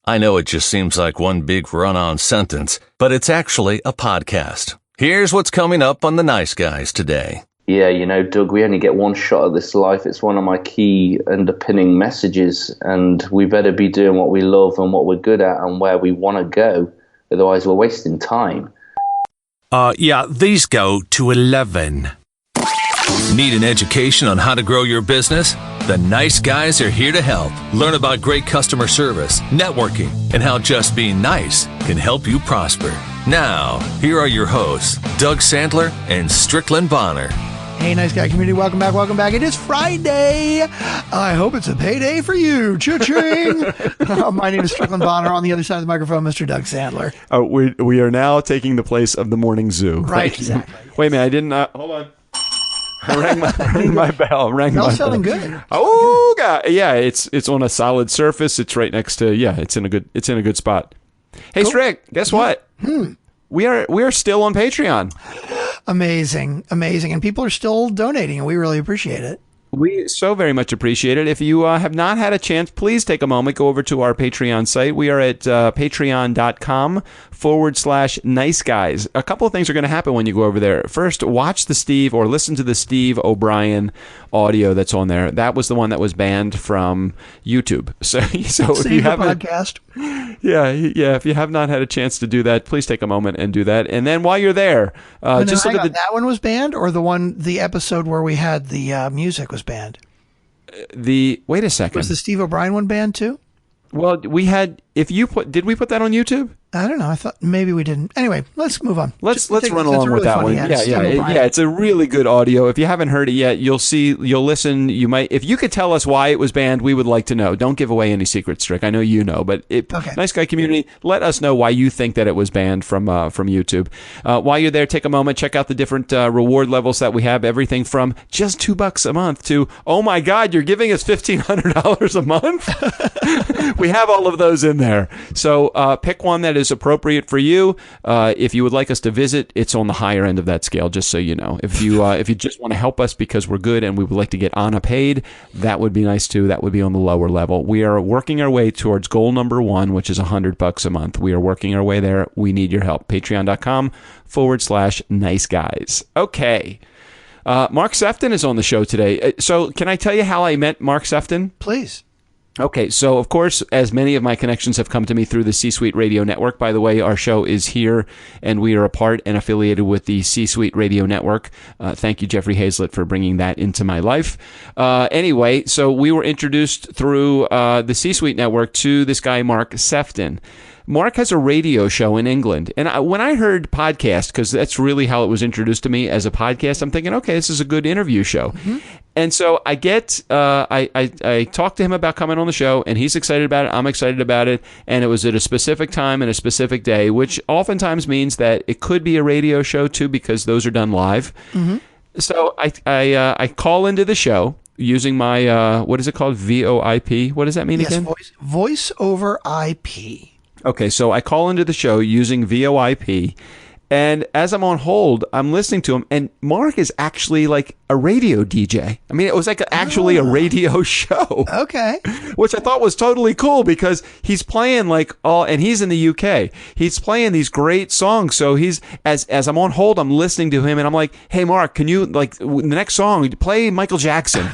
I know it just seems like one big run-on sentence, but it's actually a podcast. Here's what's coming up on The Nice Guys today. Yeah, you know, Doug, we only get one shot at this life. It's one of my key underpinning messages, and we better be doing what we love and what we're good at and where we want to go. Otherwise, we're wasting time. These go to 11. Need an education on how to grow your business? The Nice Guys are here to help. Learn about great customer service, networking, and how just being nice can help you prosper. Now, here are your hosts, Doug Sandler and Strickland Bonner. Hey, Nice Guy community, welcome back. It is Friday. I hope it's a payday for you. Cha-ching. My name is Strickland Bonner. On the other side of the microphone, Mr. Doug Sandler. We are now taking the place of the morning zoo. Right, exactly. Wait a minute, I didn't... hold on. I rang my bell. Bell's feeling good. Oh, God. Yeah, it's on a solid surface. It's right next to... Yeah, it's in a good spot. Hey, cool. Strick, guess what? We are still on Patreon. Amazing. And people are still donating, and we really appreciate it. We so very much appreciate it. If you have not had a chance, please take a moment, go over to our Patreon site. We are at patreon.com/nice guys. A couple of things are going to happen when you go over there. First, watch the Steve or listen to the Steve O'Brien audio that's on there. That was the one that was banned from YouTube. So if you have a podcast. Yeah. If you have not had a chance to do that, please take a moment and do that. And then while you're there, just look at that one was banned, or the episode where we had the music was banned. Wait a second. Was the Steve O'Brien one banned too? Well, we had. Did we put that on YouTube? I don't know. I thought maybe we didn't. Anyway, let's move on. Let's run along with that one. It's a really good audio. If you haven't heard it yet, you'll listen. You might, if you could tell us why it was banned, we would like to know. Don't give away any secrets, Strick. I know you know, but okay. Nice Guy community, let us know why you think that it was banned from YouTube. While you're there, take a moment, check out the different reward levels that we have. Everything from just $2 a month to, oh my God, you're giving us $1,500 a month. We have all of those in there. So pick one that is appropriate for you. If you would like us to visit, it's on the higher end of that scale, just so you know. If you just want to help us because we're good and we would like to get on a paid, that would be nice too. That would be on the lower level. We are working our way towards goal number 1, which is $100 a month. We are working our way there. We need your help. Patreon.com/nice guys. Okay. Mark Sephton is on the show today. So can I tell you how I met Mark Sephton? Please. Okay, so of course, as many of my connections have come to me through the C-Suite Radio Network. By the way, our show is here, and we are a part and affiliated with the C-Suite Radio Network. Thank you, Jeffrey Hazlett, for bringing that into my life. Anyway, so we were introduced through the C-Suite Network to this guy, Mark Sephton. Mark has a radio show in England. And when I heard podcast, because that's really how it was introduced to me as a podcast, I'm thinking, okay, this is a good interview show. Mm-hmm. And so I talked to him about coming on the show, and he's excited about it. I'm excited about it. And it was at a specific time and a specific day, which oftentimes means that it could be a radio show too, because those are done live. Mm-hmm. So I call into the show using my, what is it called? VoIP. What does that mean again? Voice over IP. Okay, so I call into the show using VoIP, and as I'm on hold, I'm listening to him, and Mark is actually like a radio DJ. I mean, it was like actually a radio show. Okay. Which I thought was totally cool because he's playing and he's in the UK. He's playing these great songs. So he's, as I'm on hold, I'm listening to him, and I'm like, hey, Mark, can you, the next song, play Michael Jackson?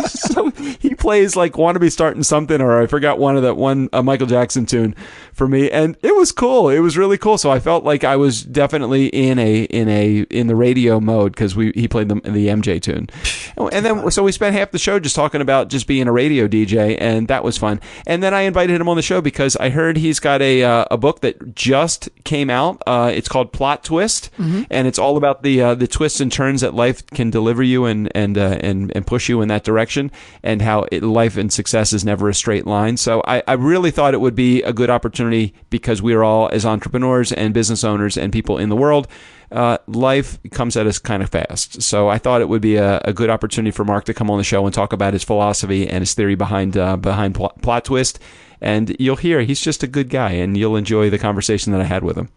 So he plays "Want to Be Starting Something," or I forgot a Michael Jackson tune for me, and it was cool. It was really cool. So I felt like I was definitely in the radio mode because he played the MJ tune, and then so we spent half the show just talking about just being a radio DJ, and that was fun. And then I invited him on the show because I heard he's got a book that just came out. It's called Plot Twist, mm-hmm. and it's all about the twists and turns that life can deliver you and push you in that direction, and how life and success is never a straight line. So I really thought it would be a good opportunity because we are all, as entrepreneurs and business owners and people in the world, life comes at us kind of fast. So I thought it would be a good opportunity for Mark to come on the show and talk about his philosophy and his theory behind Plot Twist. And you'll hear he's just a good guy, and you'll enjoy the conversation that I had with him.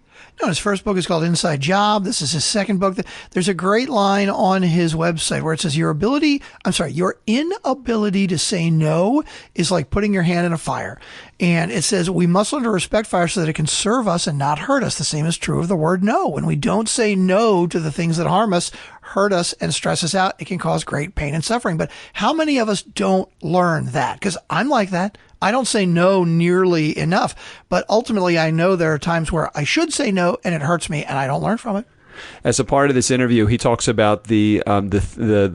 No, his first book is called Inside Job. This is his second book. There's a great line on his website where it says, your inability to say no is like putting your hand in a fire. And it says, we must learn to respect fire so that it can serve us and not hurt us. The same is true of the word no. When we don't say no to the things that harm us, hurt us, and stress us out, it can cause great pain and suffering. But how many of us don't learn that? Because I'm like that. I don't say no nearly enough, but ultimately I know there are times where I should say no and it hurts me and I don't learn from it. As a part of this interview, he talks about the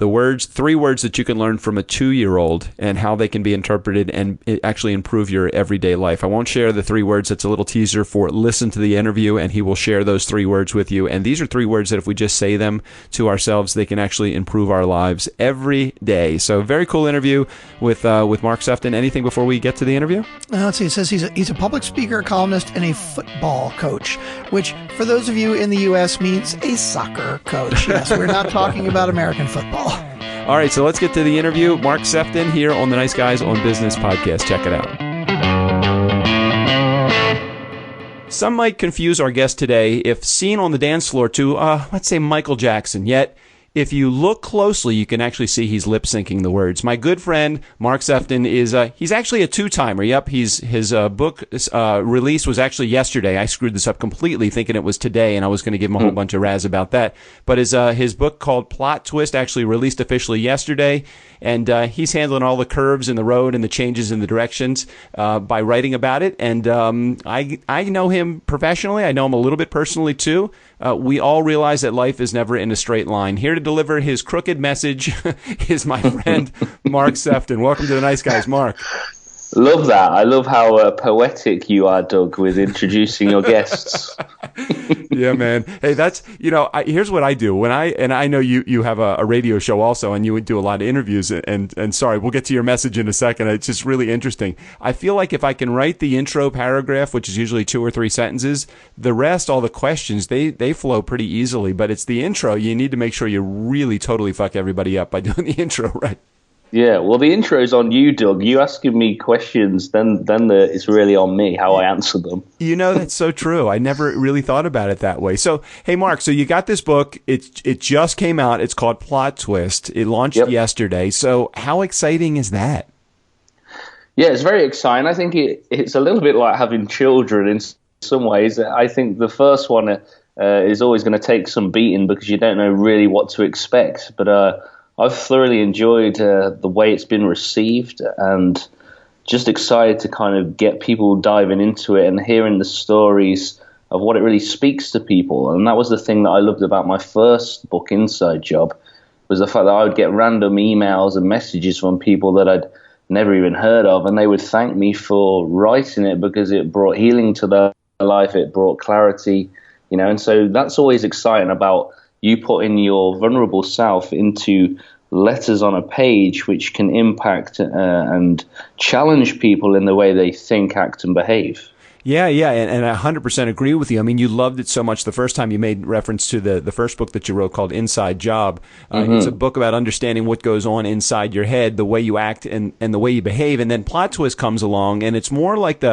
words, 3 words that you can learn from a 2-year-old and how they can be interpreted and actually improve your everyday life. I won't share the 3 words. It's a little teaser for listen to the interview, and he will share those 3 words with you. And these are 3 words that if we just say them to ourselves, they can actually improve our lives every day. So very cool interview with Mark Sephton. Anything before we get to the interview? Let's see. It says he's a public speaker, columnist, and a football coach, which for those of you in the U.S. means a soccer coach. Yes, we're not talking about American football. All right, so let's get to the interview. Mark Sephton here on the Nice Guys on Business podcast. Check it out. Some might confuse our guest today if seen on the dance floor to, let's say, Michael Jackson. Yet, if you look closely, you can actually see he's lip-syncing the words. My good friend, Mark Sephton, he's actually a 2-timer. Yep, his book release was actually yesterday. I screwed this up completely thinking it was today, and I was going to give him a whole bunch of razz about that. But his book called Plot Twist actually released officially yesterday, and he's handling all the curves in the road and the changes in the directions by writing about it. And I know him professionally. I know him a little bit personally, too. We all realize that life is never in a straight line. Here to deliver his crooked message is my friend, Mark Sephton. Welcome to the Nice Guys, Mark. Love that. I love how poetic you are, Doug, with introducing your guests. Yeah, man. Hey, that's, here's what I do. I know you have a radio show also, and you would do a lot of interviews, and sorry, we'll get to your message in a second. It's just really interesting. I feel like if I can write the intro paragraph, which is usually 2 or 3 sentences, the rest, all the questions, they flow pretty easily, but it's the intro. You need to make sure you really totally fuck everybody up by doing the intro right. Yeah, well, the intro's on you, Doug. You asking me questions, then it's really on me how I answer them. That's so true. I never really thought about it that way. So, hey, Mark, so you got this book. It just came out. It's called Plot Twist. It launched yesterday. So how exciting is that? Yeah, it's very exciting. I think it's a little bit like having children in some ways. I think the first one is always going to take some beating because you don't know really what to expect. But I've thoroughly enjoyed the way it's been received and just excited to kind of get people diving into it and hearing the stories of what it really speaks to people. And that was the thing that I loved about my first book, Inside Job, was the fact that I would get random emails and messages from people that I'd never even heard of, and they would thank me for writing it because it brought healing to their life, it brought clarity, and so that's always exciting about you putting your vulnerable self into letters on a page which can impact and challenge people in the way they think, act, and behave. Yeah, and I 100% agree with you. I mean, you loved it so much the first time you made reference to the first book that you wrote called Inside Job. It's a book about understanding what goes on inside your head, the way you act and the way you behave. And then Plot Twist comes along, and it's more like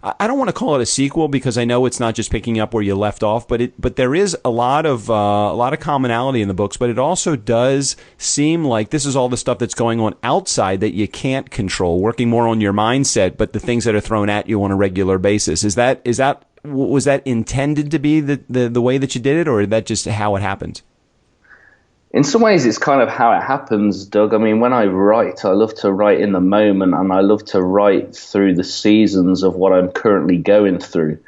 I don't want to call it a sequel because I know it's not just picking up where you left off, but there is a lot of commonality in the books, but it also does seem like this is all the stuff that's going on outside that you can't control, working more on your mindset, but the things that are thrown at you on a regular basis. Was that intended to be the way that you did it, or is that just how it happened? In some ways, it's kind of how it happens, Doug. I mean, when I write, I love to write in the moment, and I love to write through the seasons of what I'm currently going through.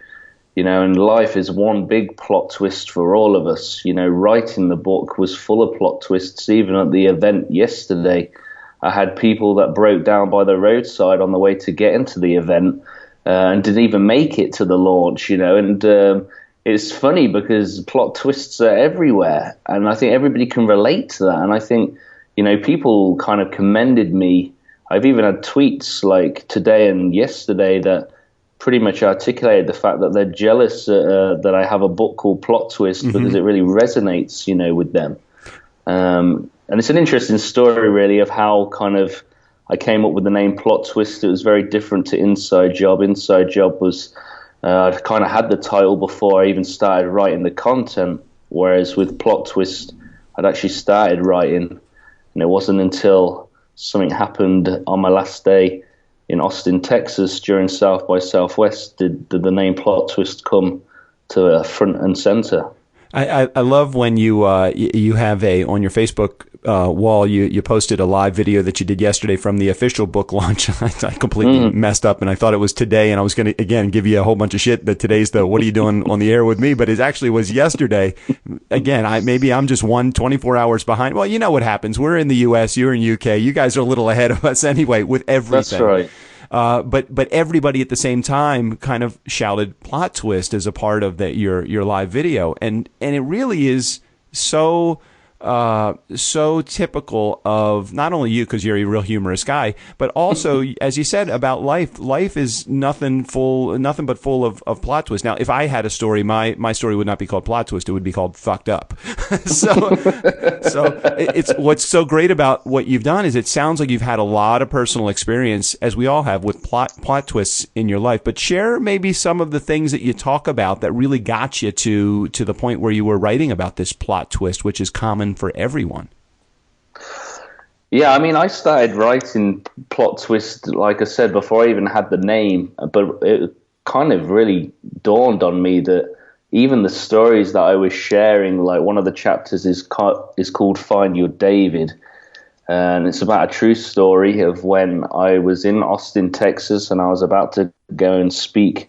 And life is one big plot twist for all of us. Writing the book was full of plot twists. Even at the event yesterday, I had people that broke down by the roadside on the way to get into the event and didn't even make it to the launch, and it's funny because plot twists are everywhere, and I think everybody can relate to that. And I think, people kind of commended me. I've even had tweets like today and yesterday that pretty much articulated the fact that they're jealous that I have a book called Plot Twist because it really resonates, with them. And it's an interesting story, really, of how kind of I came up with the name Plot Twist. It was very different to Inside Job. Inside Job was I'd kind of had the title before I even started writing the content, whereas with Plot Twist, I'd actually started writing, and it wasn't until something happened on my last day in Austin, Texas, during South by Southwest, did the name Plot Twist come to front and center. I love when you have on your Facebook wall, you posted a live video that you did yesterday from the official book launch. I completely messed up, and I thought it was today, and I was going to, again, give you a whole bunch of shit that today's the what are you doing on the air with me, but it actually was yesterday. Again, maybe I'm just 24 hours behind. Well, you know what happens. We're in the U.S., you're in UK. You guys are a little ahead of us anyway with everything. That's right. But everybody at the same time kind of shouted Plot Twist as a part of your live video, and it really is so typical of not only you, because you're a real humorous guy, but also, as you said, about life. Life is nothing but full of plot twists. Now, if I had a story, my story would not be called Plot Twist; it would be called Fucked Up. so it's what's so great about what you've done is it sounds like you've had a lot of personal experience, as we all have, with plot twists in your life. But share maybe some of the things that you talk about that really got you to the point where you were writing about this plot twist, which is common for everyone. Yeah, I mean, I started writing Plot Twist, like I said, before I even had the name, but it kind of really dawned on me that even the stories that I was sharing, like one of the chapters is called Find Your David, and it's about a true story of when I was in Austin, Texas, and I was about to go and speak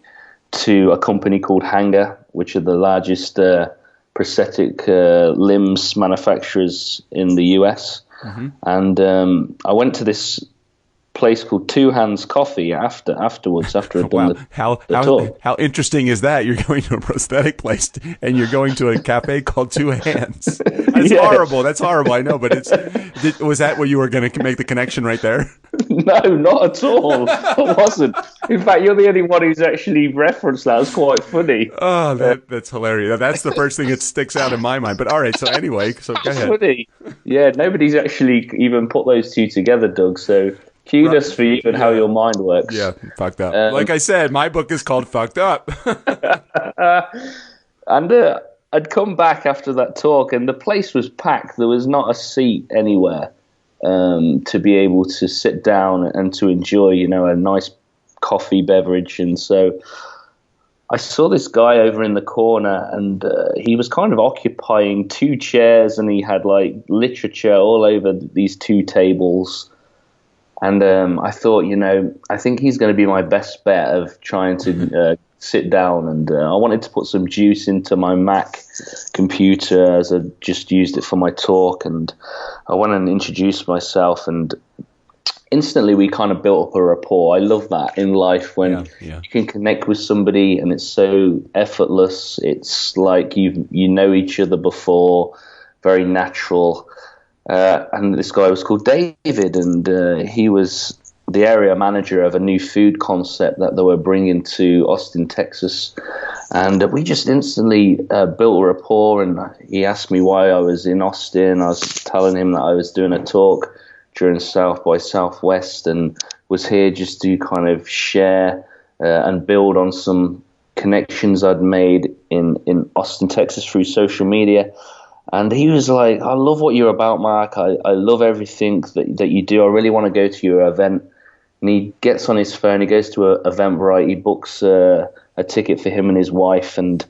to a company called Hanger, which are the largest prosthetic limbs manufacturers in the US. Mm-hmm. And I went to this place called Two Hands Coffee afterwards after I'd done the talk. How interesting is that? You're going to a prosthetic place and you're going to a cafe called Two Hands. That's horrible. That's horrible. I know, but was that where you were going to make the connection right there? No, not at all. It wasn't. In fact, you're the only one who's actually referenced that. It's quite funny. Oh, that's hilarious. That's the first thing that sticks out in my mind. But all right, so anyway, go ahead. Funny. Yeah, nobody's actually even put those two together, Doug, so kudos for you and how your mind works. Yeah, fucked up. Like I said, my book is called Fucked Up. And I'd come back after that talk, and the place was packed. There was not a seat anywhere to be able to sit down and to enjoy, a nice coffee beverage. And so I saw this guy over in the corner, and he was kind of occupying two chairs, and he had like literature all over these two tables. And I thought, I think he's going to be my best bet of trying to sit down. And I wanted to put some juice into my Mac computer as I just used it for my talk. And I went and introduced myself, and instantly we kind of built up a rapport. I love that in life when you can connect with somebody and it's so effortless. It's like you know each other before, very natural. And this guy was called David, and he was the area manager of a new food concept that they were bringing to Austin, Texas. And we just instantly built a rapport, and he asked me why I was in Austin. I was telling him that I was doing a talk during South by Southwest and was here just to kind of share and build on some connections I'd made in Austin, Texas through social media. And he was like, I love what you're about, Mark. I love everything that you do. I really want to go to your event. And he gets on his phone. He goes to an Eventbrite. He books a ticket for him and his wife. And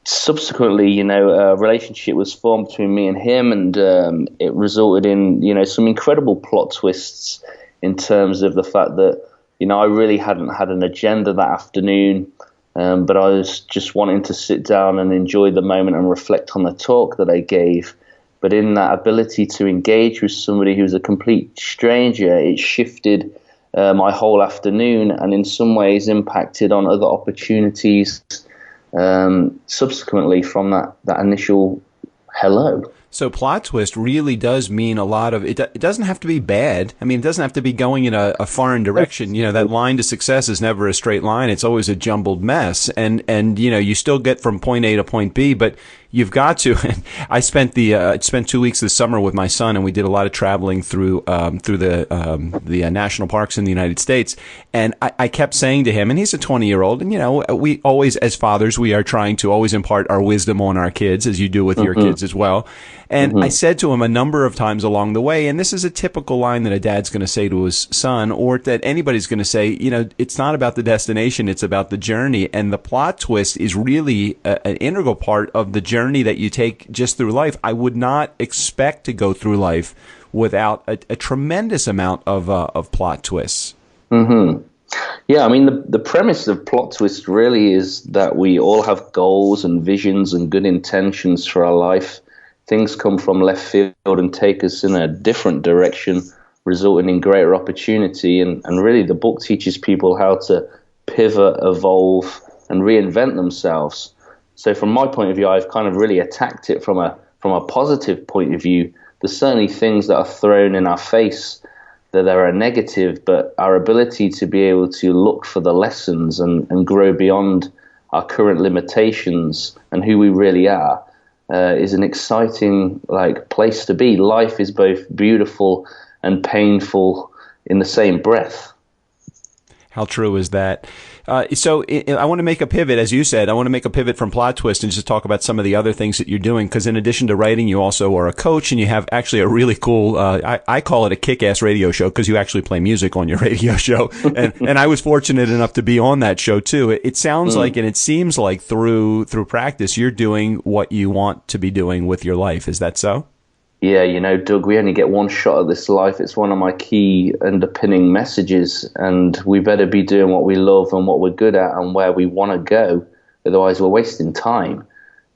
subsequently, a relationship was formed between me and him. And it resulted in, some incredible plot twists in terms of the fact that, I really hadn't had an agenda that afternoon. But I was just wanting to sit down and enjoy the moment and reflect on the talk that I gave. But in that ability to engage with somebody who's a complete stranger, it shifted my whole afternoon and in some ways impacted on other opportunities subsequently from that initial hello. So plot twist really does mean a lot of it. It doesn't have to be bad. I mean, it doesn't have to be going in a foreign direction. That line to success is never a straight line. It's always a jumbled mess. And you still get from point A to point B, but you've got to. I spent 2 weeks this summer with my son, and we did a lot of traveling through the national parks in the United States. And I kept saying to him, and he's a 20-year-old, and we always, as fathers, we are trying to always impart our wisdom on our kids, as you do with your kids as well. And I said to him a number of times along the way, and this is a typical line that a dad's going to say to his son, or that anybody's going to say, it's not about the destination, it's about the journey. And the plot twist is really an integral part of the journey that you take just through life. I would not expect to go through life without a tremendous amount of plot twists. Mm-hmm. Yeah, I mean, the premise of plot twist really is that we all have goals and visions and good intentions for our life. Things come from left field and take us in a different direction, resulting in greater opportunity. And really, the book teaches people how to pivot, evolve, and reinvent themselves. So from my point of view, I've kind of really attacked it from a positive point of view. There's certainly things that are thrown in our face that are negative, but our ability to be able to look for the lessons and grow beyond our current limitations and who we really are is an exciting place to be. Life is both beautiful and painful in the same breath. How true is that? So I want to make a pivot, as you said. I want to make a pivot from plot twist and just talk about some of the other things that you're doing. Because in addition to writing, you also are a coach, and you have actually a really cool, I call it a kick-ass radio show, because you actually play music on your radio show. And I was fortunate enough to be on that show too. It sounds like, and it seems like through practice, you're doing what you want to be doing with your life. Is that so? Yeah, Doug, we only get one shot at this life. It's one of my key underpinning messages, and we better be doing what we love and what we're good at and where we want to go. Otherwise, we're wasting time.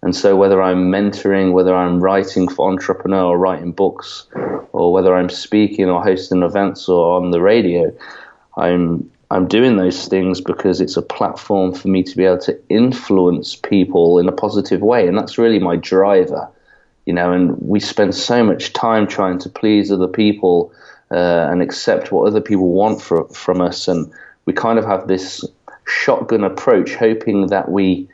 And so whether I'm mentoring, whether I'm writing for entrepreneur or writing books, or whether I'm speaking or hosting events or on the radio, I'm doing those things because it's a platform for me to be able to influence people in a positive way. And that's really my driver. And we spend so much time trying to please other people and accept what other people want from us, and we kind of have this shotgun approach, hoping that we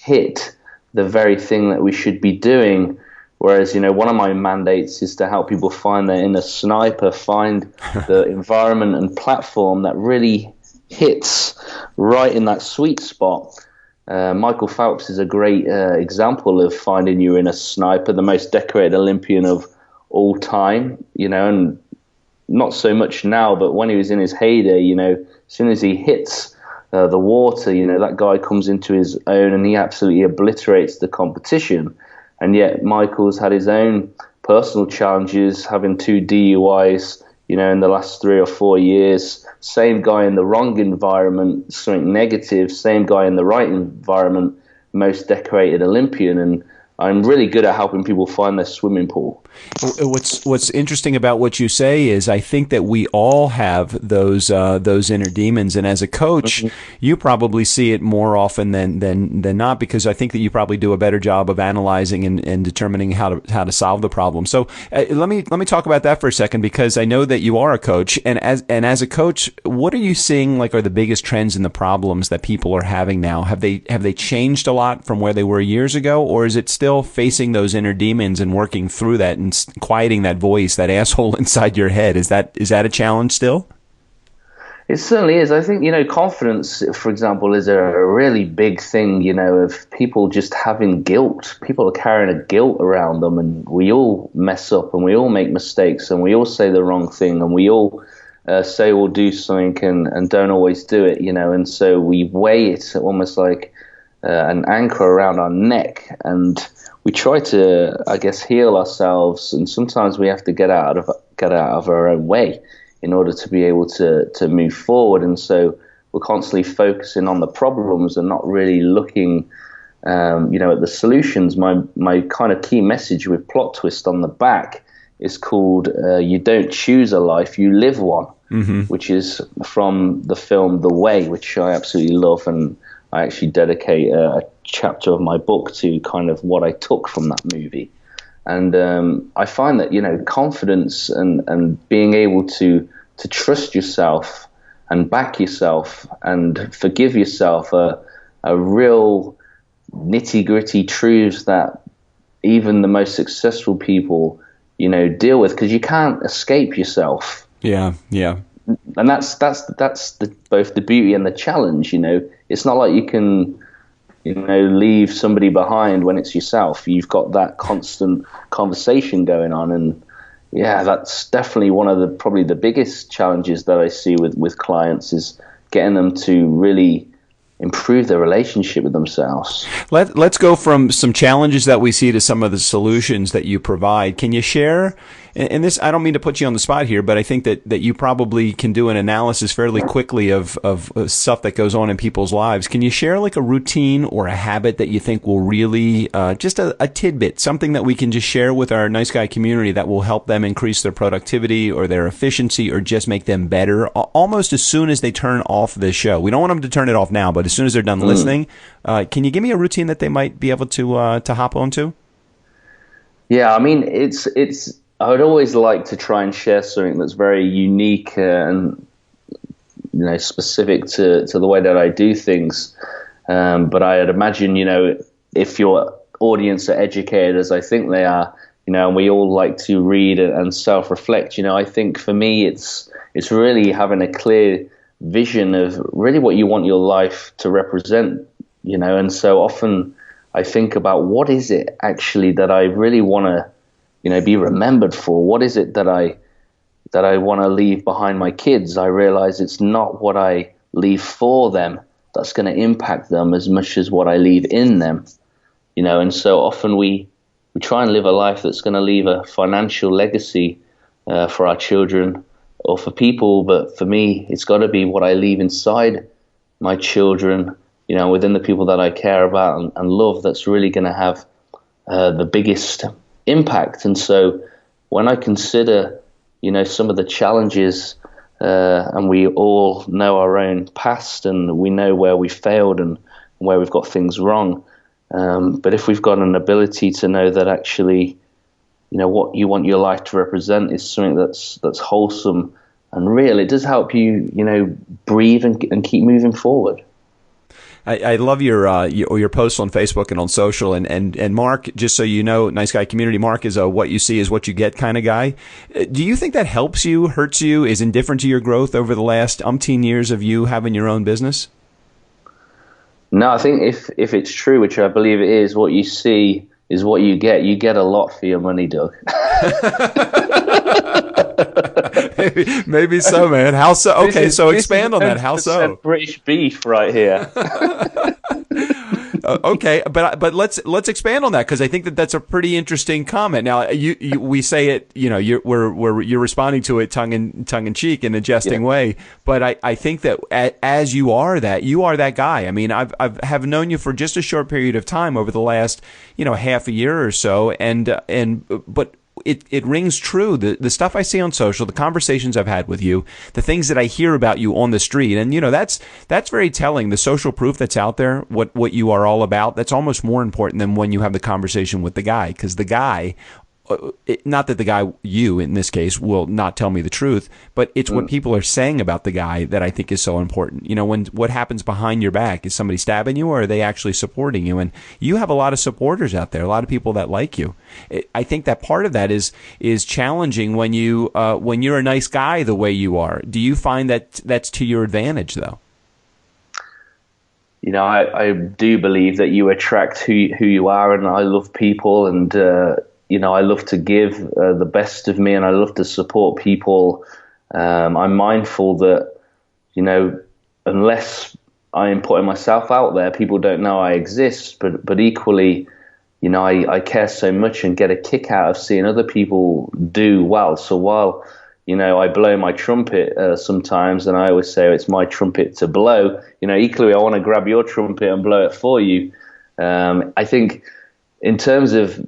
hit the very thing that we should be doing. Whereas, one of my mandates is to help people find their inner sniper, find the environment and platform that really hits right in that sweet spot. Michael Phelps is a great example of finding your inner sniper, the most decorated Olympian of all time, and not so much now, but when he was in his heyday, as soon as he hits the water, that guy comes into his own and he absolutely obliterates the competition. And yet Michael's had his own personal challenges, having 2 DUIs, in the last 3 or 4 years. Same guy in the wrong environment, something negative. Same guy in the right environment, most decorated Olympian. And I'm really good at helping people find their swimming pool. What's interesting about what you say is I think that we all have those inner demons, and as a coach, you probably see it more often than not, because I think that you probably do a better job of analyzing and determining how to solve the problem. So let me talk about that for a second, because I know that you are a coach, and as a coach, what are you seeing are the biggest trends in the problems that people are having now? Have they changed a lot from where they were years ago, or is it still facing those inner demons and working through that and quieting that voice, that asshole inside your head? Is that a challenge still? It certainly is. I think, confidence, for example, is a really big thing, of people just having guilt. People are carrying a guilt around them, and we all mess up and we all make mistakes and we all say the wrong thing and we all say we'll do something and don't always do it, and so we weigh it almost like an anchor around our neck, and we try to, I guess, heal ourselves, and sometimes we have to get out of our own way in order to be able to move forward. And so we're constantly focusing on the problems and not really looking, at the solutions. My kind of key message with plot twist on the back is called "You don't choose a life, you live one," which is from the film The Way, which I absolutely love, and I actually dedicate a chapter of my book to kind of what I took from that movie. And I find that, confidence and being able to trust yourself and back yourself and forgive yourself are real nitty gritty truths that even the most successful people, deal with, because you can't escape yourself. Yeah. And that's both the beauty and the challenge. It's not like you can, leave somebody behind when it's yourself. You've got that constant conversation going on, and yeah, that's definitely one of probably the biggest challenges that I see with clients, is getting them to really improve their relationship with themselves. Let's go from some challenges that we see to some of the solutions that you provide. Can you share, and this, I don't mean to put you on the spot here, but I think that you probably can do an analysis fairly quickly of stuff that goes on in people's lives. Can you share like a routine or a habit that you think will really, just a tidbit, something that we can just share with our Nice Guy community that will help them increase their productivity or their efficiency or just make them better almost as soon as they turn off this show? We don't want them to turn it off now, but as soon as they're done listening, can you give me a routine that they might be able to hop onto? Yeah, I mean, it's. I would always like to try and share something that's very unique and specific to the way that I do things. But I'd imagine, if your audience are educated as I think they are, and we all like to read and self-reflect. I think for me, it's really having a clear vision of really what you want your life to represent. And so often I think about, what is it actually that I really want to be remembered for? What is it that I want to leave behind my kids? I realize it's not what I leave for them that's going to impact them as much as what I leave in them. And so often we try and live a life that's going to leave a financial legacy for our children or for people. But for me, it's got to be what I leave inside my children, within the people that I care about and love, that's really going to have the biggest impact. And so when I consider, some of the challenges, and we all know our own past and we know where we failed and where we've got things wrong. But if we've got an ability to know that actually, what you want your life to represent is something that's wholesome and real, it does help you, breathe and keep moving forward. I love your posts on Facebook and on social, and Mark, just so you know, Nice Guy community, Mark is a what you see is what you get kind of guy. Do you think that helps you, hurts you, is indifferent to your growth over the last umpteen years of you having your own business? No, I think if it's true, which I believe it is, what you see is what you get. You get a lot for your money, Doug. Maybe so, man. How so? Okay, so expand on that. How so? British beef right here. Okay, but let's expand on that, because I think that that's a pretty interesting comment. Now, we say it, you're responding to it tongue in cheek in a jesting way, but I think that as you are that guy. I mean, I've have known you for just a short period of time over the last half a year or so, but it rings true. The stuff I see on social, the conversations I've had with you, the things that I hear about you on the street, and that's very telling. The social proof that's out there, what you are all about, that's almost more important than when you have the conversation with the guy, because the guy, not that the guy, you in this case, will not tell me the truth, but it's what people are saying about the guy that I think is so important. When what happens behind your back, is somebody stabbing you, or are they actually supporting you? And you have a lot of supporters out there, a lot of people that like you. I think that part of that is challenging when you're a nice guy the way you are. Do you find that that's to your advantage, though? I do believe that you attract who you are, and I love people, and I love to give the best of me, and I love to support people. I'm mindful that, unless I am putting myself out there, people don't know I exist. But equally, I care so much and get a kick out of seeing other people do well. So while, I blow my trumpet sometimes, and I always say it's my trumpet to blow, equally I want to grab your trumpet and blow it for you. I think in terms of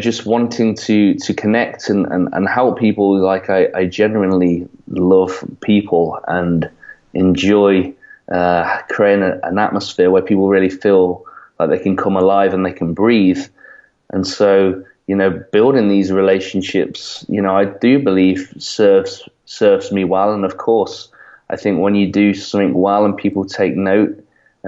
just wanting to connect and help people, like I genuinely love people and enjoy creating an atmosphere where people really feel like they can come alive and they can breathe. And so, building these relationships, I do believe serves me well. And of course, I think when you do something well and people take note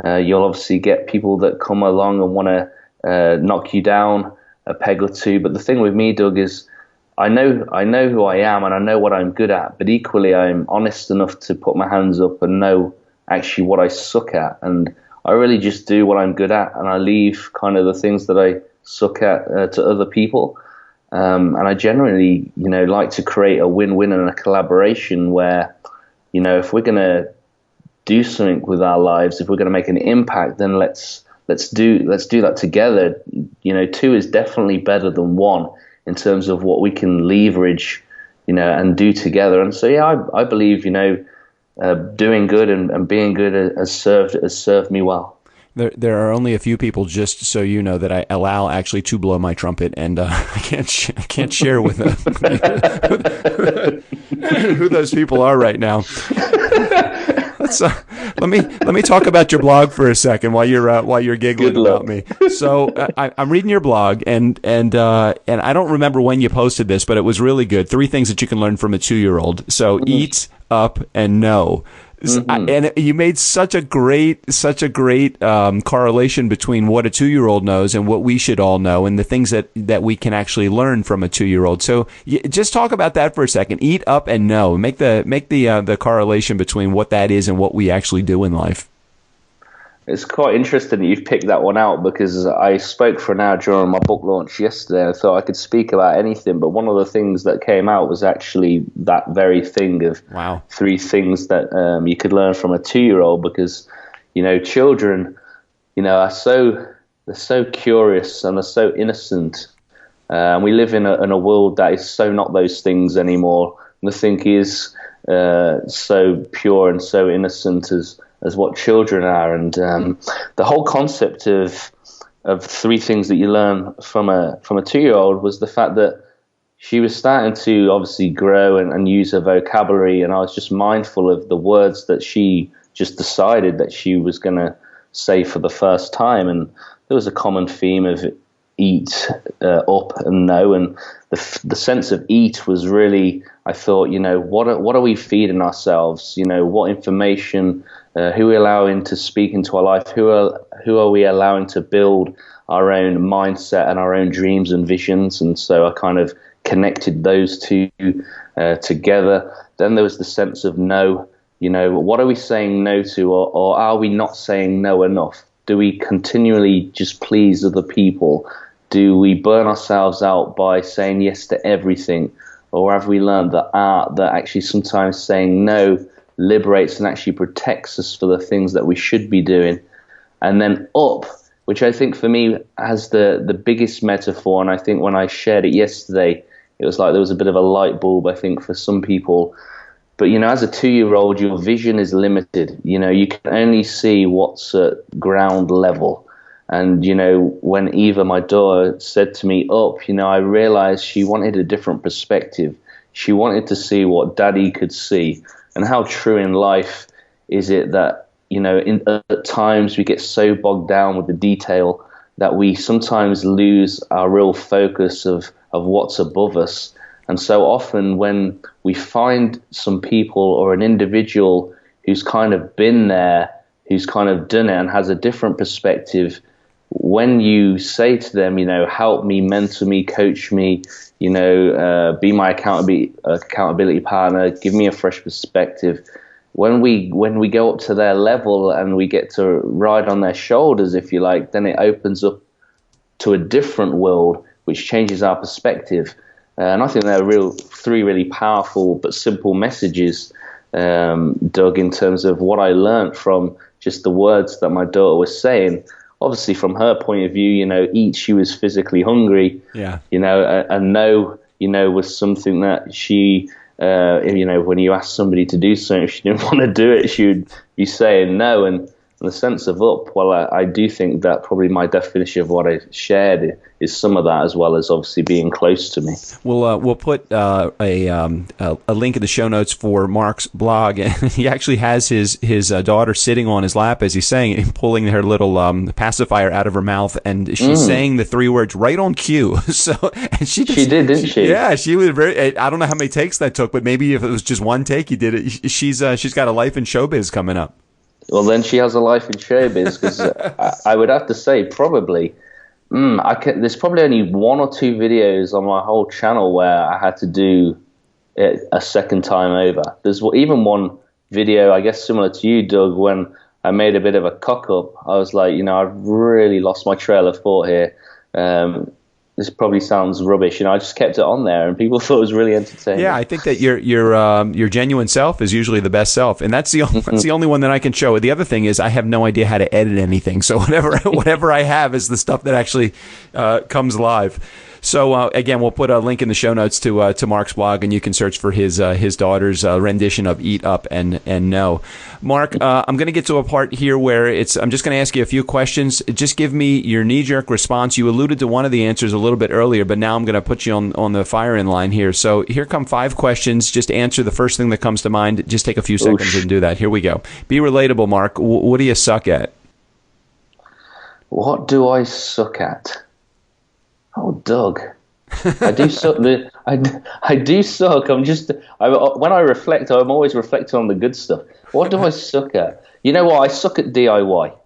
You'll obviously get people that come along and want to knock you down a peg or two. But the thing with me, Doug, is I know who I am and I know what I'm good at, but equally I'm honest enough to put my hands up and know actually what I suck at. And I really just do what I'm good at, and I leave kind of the things that I suck at to other people. And I generally, like to create a win-win and a collaboration where, if we're going to do something with our lives, if we're going to make an impact, then let's do that together. Two is definitely better than one in terms of what we can leverage, and do together. And so, yeah, I believe, doing good and being good has served me well. There are only a few people, just so you know, that I allow actually to blow my trumpet, and I can't share with them who those people are right now. Let me talk about your blog for a second while you're giggling about me. So I'm reading your blog, and I don't remember when you posted this, but it was really good. 3 things that you can learn from a 2-year-old. So eat, up, and know. Mm-hmm. And you made such a great correlation between what a 2-year-old knows and what we should all know, and the things that we can actually learn from a 2-year-old. So just talk about that for a second. Eat, up, and know. Make the correlation between what that is and what we actually do in life. It's quite interesting that you've picked that one out, because I spoke for an hour during my book launch yesterday. I thought I could speak about anything, but one of the things that came out was actually that very thing of 3 things that you could learn from a 2-year-old, because, children, they're so curious and they're so innocent. We live in a world that is so not those things anymore. Nothing is so pure and so innocent as what children are, and the whole concept of 3 things that you learn from a 2-year-old was the fact that she was starting to obviously grow and use her vocabulary, and I was just mindful of the words that she just decided that she was going to say for the first time, and there was a common theme of eat, up, and know, and the sense of eat was really, I thought, what are we feeding ourselves? What information, who are we allowing to speak into our life? Who are we allowing to build our own mindset and our own dreams and visions? And so I kind of connected those 2 together. Then there was the sense of no. What are we saying no to, or are we not saying no enough? Do we continually just please other people? Do we burn ourselves out by saying yes to everything? Or have we learned that actually sometimes saying no liberates and actually protects us for the things that we should be doing? And then up, which I think for me has the biggest metaphor, and I think when I shared it yesterday, it was like there was a bit of a light bulb, I think, for some people. But, as a 2-year-old, your vision is limited. You can only see what's at ground level. And, when Eva, my daughter, said to me, up, I realized she wanted a different perspective. She wanted to see what Daddy could see. And how true in life is it that, at times we get so bogged down with the detail that we sometimes lose our real focus of what's above us. And so often when we find some people or an individual who's kind of been there, who's kind of done it and has a different perspective, when you say to them, help me, mentor me, coach me, be my accountability partner, give me a fresh perspective. When we go up to their level and we get to ride on their shoulders, if you like, then it opens up to a different world, which changes our perspective. And I think they're 3 really powerful but simple messages, Doug, in terms of what I learned from just the words that my daughter was saying. Obviously, from her point of view, eat, she was physically hungry. Yeah. And no, was something that she, when you ask somebody to do something, if she didn't want to do it, she would be saying no. And the sense of up, well, I do think that probably my definition of what I shared is some of that, as well as obviously being close to me. We'll put a link in the show notes for Mark's blog, and he actually has his daughter sitting on his lap as he's saying it, and pulling her little pacifier out of her mouth, and she's saying the 3 words right on cue. So, and she did, didn't she? Yeah, she was very. I don't know how many takes that took, but maybe if it was just one take, you did it. She's got a life in showbiz coming up. Well, then she has a life in showbiz, because I would have to say probably. There's probably only 1 or 2 videos on my whole channel where I had to do it a second time over. There's even one video, I guess similar to you, Doug, when I made a bit of a cock up. I was like, I've really lost my trail of thought here. This probably sounds rubbish, I just kept it on there, and people thought it was really entertaining. Yeah, I think that your genuine self is usually the best self, and that's the only one that I can show. The other thing is I have no idea how to edit anything, so whatever I have is the stuff that actually comes live. So again, we'll put a link in the show notes to Mark's blog, and you can search for his daughter's rendition of "Eat Up and No." Mark, I'm going to get to a part here where I'm just going to ask you a few questions. Just give me your knee-jerk response. You alluded to one of the answers a little bit earlier, but now I'm going to put you on the firing line here. So here come 5 questions. Just answer the first thing that comes to mind. Just take a few seconds and do that. Here we go. Be relatable, Mark. What do you suck at? What do I suck at? Oh, Doug, I do suck. I do suck. When I reflect, I'm always reflecting on the good stuff. What do I suck at? You know what? I suck at DIY.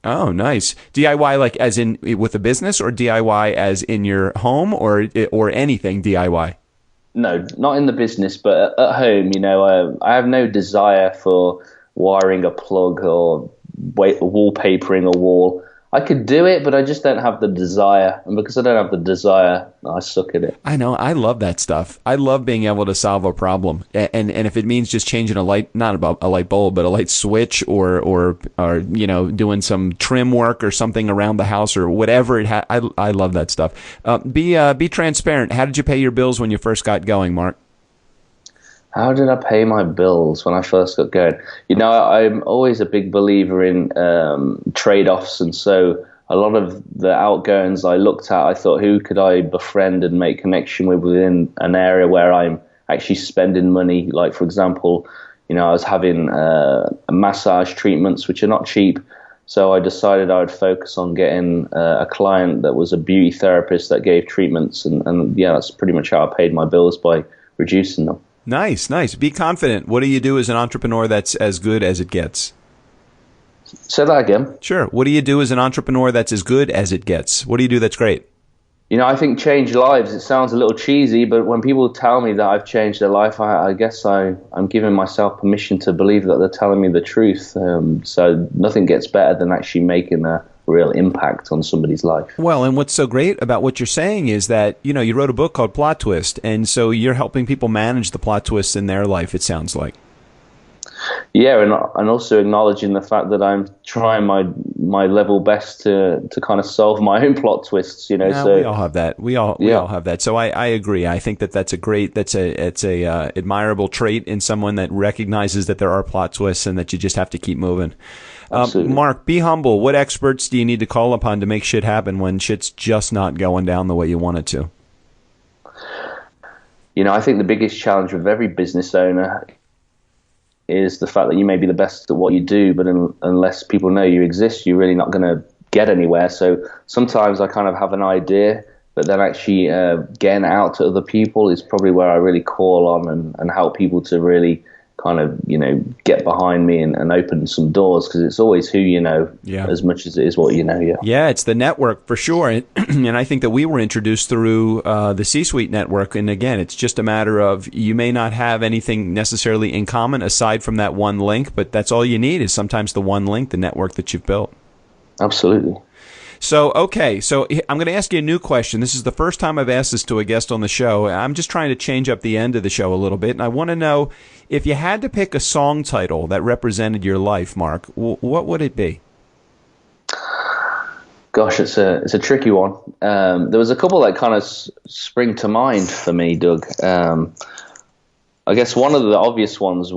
Oh, nice. DIY, like as in with a business, or DIY as in your home, or anything DIY? No, not in the business, but at home. I have no desire for wiring a plug or wallpapering a wall. I could do it, but I just don't have the desire. And because I don't have the desire, I suck at it. I know. I love that stuff. I love being able to solve a problem. And if it means just changing a light, not about a light bulb, but a light switch, or doing some trim work or something around the house or whatever I love that stuff. Be transparent. How did you pay your bills when you first got going, Mark? How did I pay my bills when I first got going? I'm always a big believer in trade-offs, and so a lot of the outgoings I looked at, I thought, who could I befriend and make connection with within an area where I'm actually spending money? Like, for example, I was having massage treatments, which are not cheap, so I decided I would focus on getting a client that was a beauty therapist that gave treatments, and that's pretty much how I paid my bills, by reducing them. Nice. Be confident. What do you do as an entrepreneur that's as good as it gets? Say that again. Sure. What do you do as an entrepreneur that's as good as it gets? What do you do that's great? I think change lives. It sounds a little cheesy, but when people tell me that I've changed their life, I guess I'm giving myself permission to believe that they're telling me the truth. So nothing gets better than actually making a real impact on somebody's life. Well, and what's so great about what you're saying is that, you wrote a book called Plot Twist, and so you're helping people manage the plot twists in their life, it sounds like. Yeah, and also acknowledging the fact that I'm trying my level best to kind of solve my own plot twists, So we all have that. We all have that. So I agree. I think that's a admirable trait in someone that recognizes that there are plot twists and that you just have to keep moving. Mark, be humble. What experts do you need to call upon to make shit happen when shit's just not going down the way you want it to? I think the biggest challenge with every business owner is the fact that you may be the best at what you do, but unless people know you exist, you're really not going to get anywhere. So sometimes I kind of have an idea, but then actually getting it out to other people is probably where I really call on and help people to really kind of, get behind me and open some doors, because it's always who you know as much as it is what you know. Yeah, it's the network for sure. And I think that we were introduced through the C-Suite network. And again, it's just a matter of, you may not have anything necessarily in common aside from that one link, but that's all you need is sometimes the one link, the network that you've built. Absolutely. So, okay, so I'm going to ask you a new question. This is the first time I've asked this to a guest on the show. I'm just trying to change up the end of the show a little bit, and I want to know, if you had to pick a song title that represented your life, Mark, what would it be? Gosh, it's a tricky one. There was a couple that kind of spring to mind for me, Doug. I guess one of the obvious ones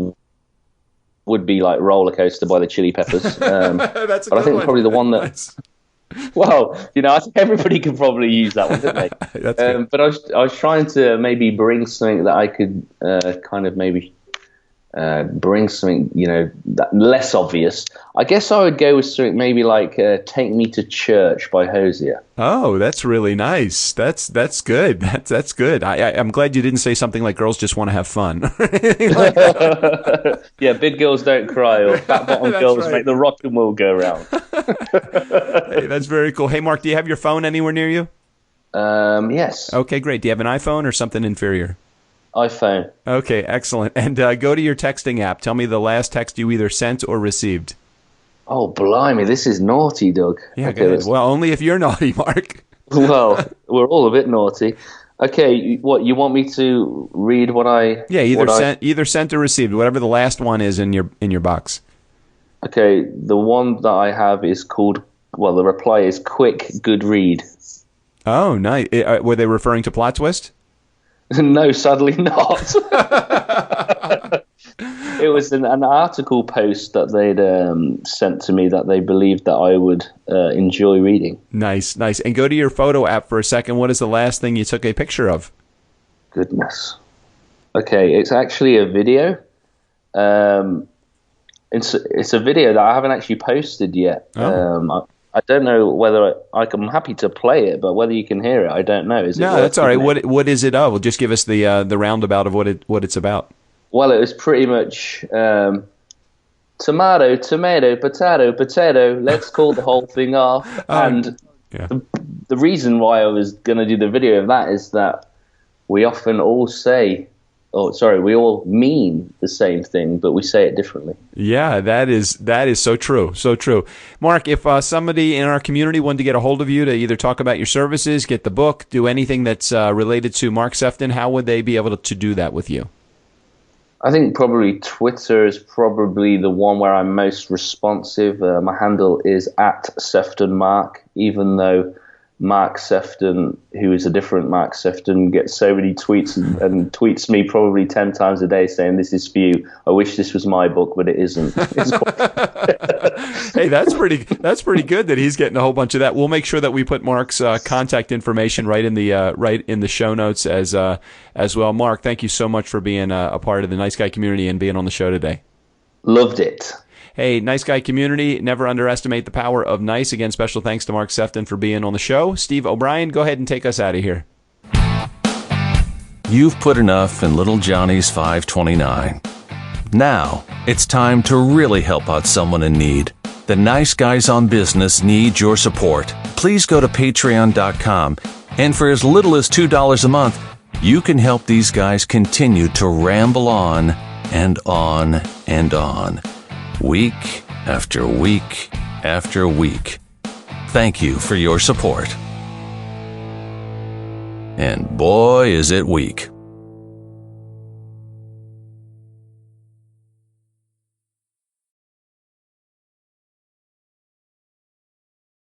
would be like Roller Coaster by the Chili Peppers. That's a but I think one. probably the one that... Nice. Well, I think everybody could probably use that one, couldn't they? That's good. But I was trying to maybe bring something that I could kind of maybe bring something, that less obvious. I guess I would go with something maybe like "Take Me to Church" by Hosier. Oh, that's really nice. That's good. That's good. I'm glad you didn't say something like "Girls Just Want to Have Fun." Yeah, big girls don't cry, or fat bottom girls make the rock and roll go round. Hey, that's very cool. Hey, Mark, do you have your phone anywhere near you? Yes. Okay, great. Do you have an iPhone or something inferior? iPhone. Okay, excellent. And go to your texting app. Tell me the last text you either sent or received. Oh, blimey, this is naughty, Doug. Yeah, okay, good. Well, only if you're naughty, Mark. Well, we're all a bit naughty. Okay, what, you want me to read what I... Yeah, either sent or received, whatever the last one is in your box. Okay, the one that I have is called... Well, the reply is quick, good read. Oh, nice. Were they referring to Plot Twist? No, sadly not. It was an article post that they'd sent to me that they believed that I would enjoy reading. Nice. And go to your photo app for a second. What is the last thing you took a picture of? Goodness. Okay, it's actually a video. It's a video that I haven't actually posted yet. Oh. I don't know whether I'm happy to play it, but whether you can hear it, I don't know. No, that's all right. What is it of? Well, just give us the roundabout of what it's about. Well, it was pretty much tomato, potato. Let's call the whole thing off. And the reason why I was going to do the video of that is that we often all we all mean the same thing, but we say it differently. Yeah, that is so true. So true. Mark, if somebody in our community wanted to get a hold of you to either talk about your services, get the book, do anything that's related to Mark Sephton, how would they be able to do that with you? I think probably Twitter is probably the one where I'm most responsive. My handle is @SeftonMark, even though Mark Sephton, who is a different Mark Sephton, gets so many tweets and tweets me probably 10 times a day saying, "This is for you. I wish this was my book, but it isn't." Hey, that's pretty good that he's getting a whole bunch of that. We'll make sure that we put Mark's contact information right in the show notes as well. Mark, thank you so much for being a part of the Nice Guy community and being on the show today. Loved it. Hey, Nice Guy community, never underestimate the power of nice. Again, special thanks to Mark Sephton for being on the show. Steve O'Brien, go ahead and take us out of here. You've put enough in little Johnny's 529. Now, it's time to really help out someone in need. The Nice Guys on Business need your support. Please go to patreon.com, and for as little as $2 a month, you can help these guys continue to ramble on and on and on. Week after week after week. Thank you for your support. And boy, is it weak.